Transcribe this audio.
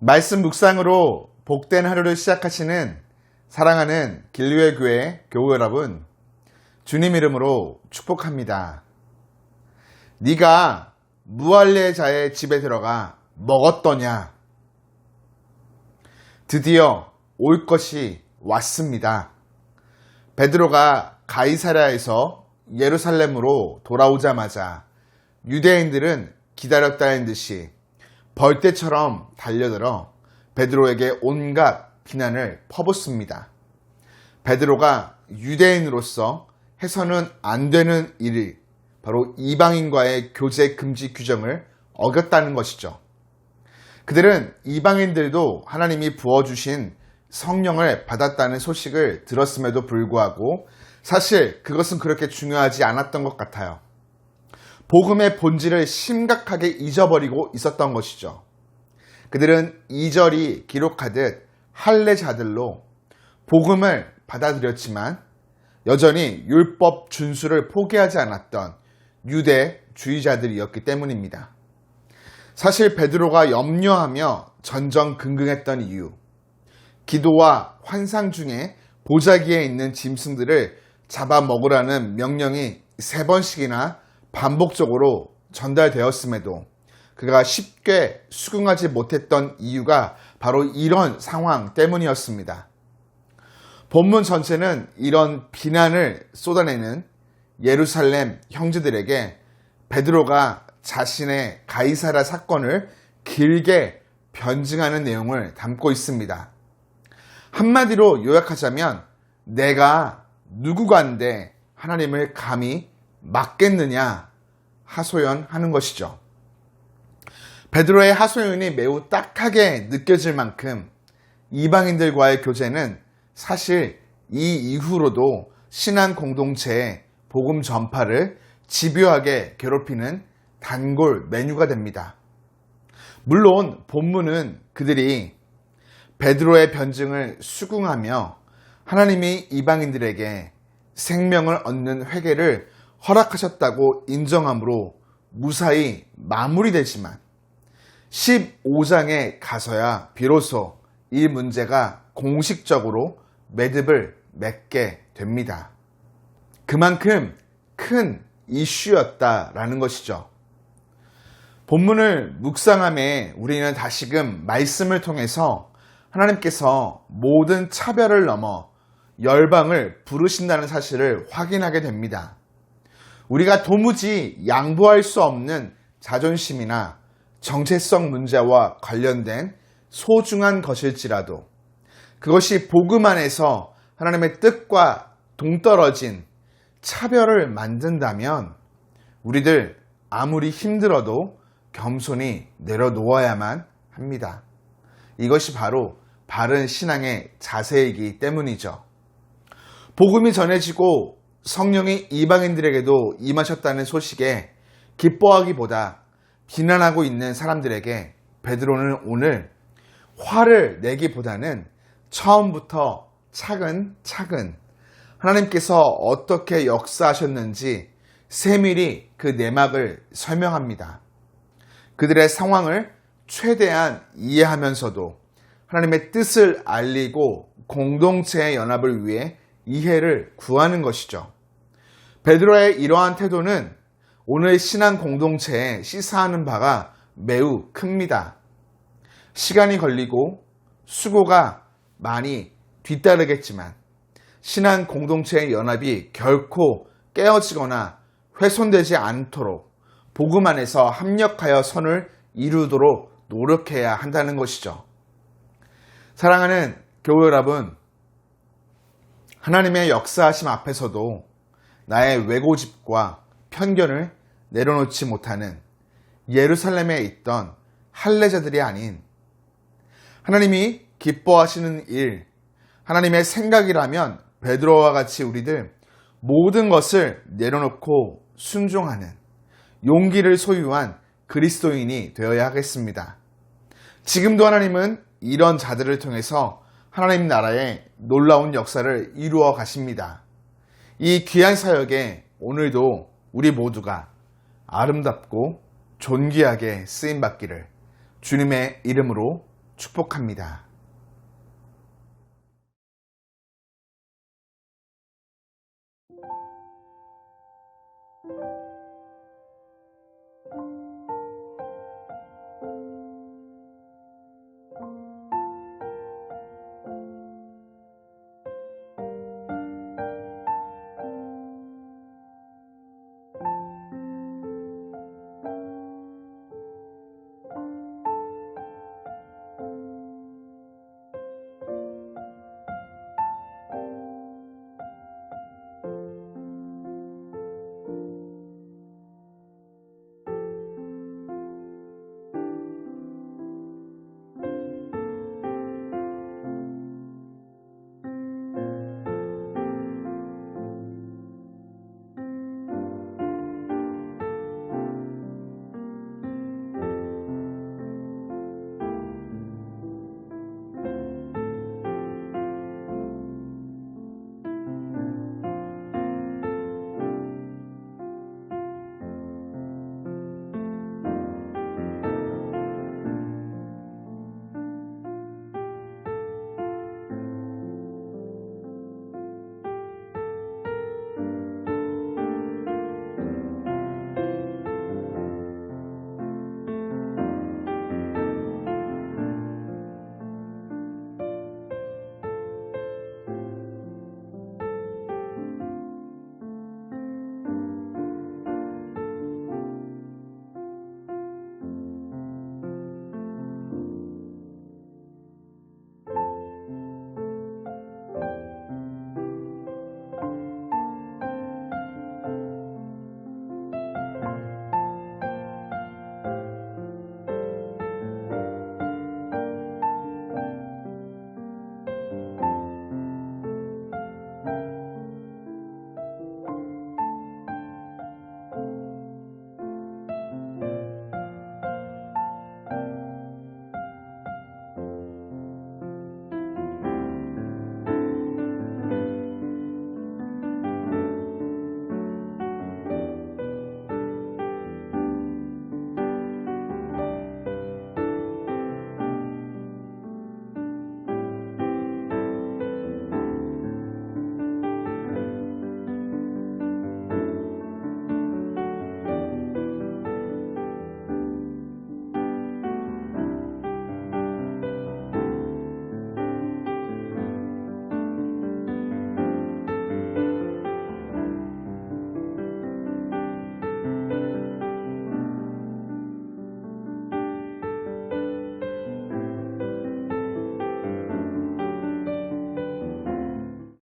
말씀 묵상으로 복된 하루를 시작하시는 사랑하는 길류의 교회 교우 여러분, 주님 이름으로 축복합니다. 네가 무할례자의 집에 들어가 먹었더냐? 드디어 올 것이 왔습니다. 베드로가 가이사랴에서 예루살렘으로 돌아오자마자 유대인들은 기다렸다는 듯이 벌떼처럼 달려들어 베드로에게 온갖 비난을 퍼붓습니다. 베드로가 유대인으로서 해서는 안 되는 일이 바로 이방인과의 교제 금지 규정을 어겼다는 것이죠. 그들은 이방인들도 하나님이 부어주신 성령을 받았다는 소식을 들었음에도 불구하고 사실 그것은 그렇게 중요하지 않았던 것 같아요. 복음의 본질을 심각하게 잊어버리고 있었던 것이죠. 그들은 2절이 기록하듯 할례자들로 복음을 받아들였지만 여전히 율법 준수를 포기하지 않았던 유대주의자들이었기 때문입니다. 사실 베드로가 염려하며 전전긍긍했던 이유, 기도와 환상 중에 보자기에 있는 짐승들을 잡아먹으라는 명령이 3번씩이나 반복적으로 전달되었음에도 그가 쉽게 수긍하지 못했던 이유가 바로 이런 상황 때문이었습니다. 본문 전체는 이런 비난을 쏟아내는 예루살렘 형제들에게 베드로가 자신의 가이사랴 사건을 길게 변증하는 내용을 담고 있습니다. 한마디로 요약하자면 내가 누구간데 하나님을 감히 막겠느냐 하소연하는 것이죠. 베드로의 하소연이 매우 딱하게 느껴질 만큼 이방인들과의 교제는 사실 이 이후로도 신앙 공동체의 복음 전파를 집요하게 괴롭히는 단골 메뉴가 됩니다. 물론 본문은 그들이 베드로의 변증을 수긍하며 하나님이 이방인들에게 생명을 얻는 회개를 허락하셨다고 인정함으로 무사히 마무리되지만 15장에 가서야 비로소 이 문제가 공식적으로 매듭을 맺게 됩니다. 그만큼 큰 이슈였다라는 것이죠. 본문을 묵상함에 우리는 다시금 말씀을 통해서 하나님께서 모든 차별을 넘어 열방을 부르신다는 사실을 확인하게 됩니다. 우리가 도무지 양보할 수 없는 자존심이나 정체성 문제와 관련된 소중한 것일지라도 그것이 복음 안에서 하나님의 뜻과 동떨어진 차별을 만든다면 우리들 아무리 힘들어도 겸손히 내려놓아야만 합니다. 이것이 바로 바른 신앙의 자세이기 때문이죠. 복음이 전해지고 성령이 이방인들에게도 임하셨다는 소식에 기뻐하기보다 비난하고 있는 사람들에게 베드로는 오늘 화를 내기보다는 처음부터 차근차근 하나님께서 어떻게 역사하셨는지 세밀히 그 내막을 설명합니다. 그들의 상황을 최대한 이해하면서도 하나님의 뜻을 알리고 공동체의 연합을 위해 이해를 구하는 것이죠. 베드로의 이러한 태도는 오늘 신앙 공동체에 시사하는 바가 매우 큽니다. 시간이 걸리고 수고가 많이 뒤따르겠지만 신앙 공동체의 연합이 결코 깨어지거나 훼손되지 않도록 복음 안에서 합력하여 선을 이루도록 노력해야 한다는 것이죠. 사랑하는 교우 여러분, 하나님의 역사하심 앞에서도 나의 왜고집과 편견을 내려놓지 못하는 예루살렘에 있던 할례자들이 아닌 하나님이 기뻐하시는 일, 하나님의 생각이라면 베드로와 같이 우리들 모든 것을 내려놓고 순종하는 용기를 소유한 그리스도인이 되어야 하겠습니다. 지금도 하나님은 이런 자들을 통해서 하나님 나라의 놀라운 역사를 이루어 가십니다. 이 귀한 사역에 오늘도 우리 모두가 아름답고 존귀하게 쓰임받기를 주님의 이름으로 축복합니다.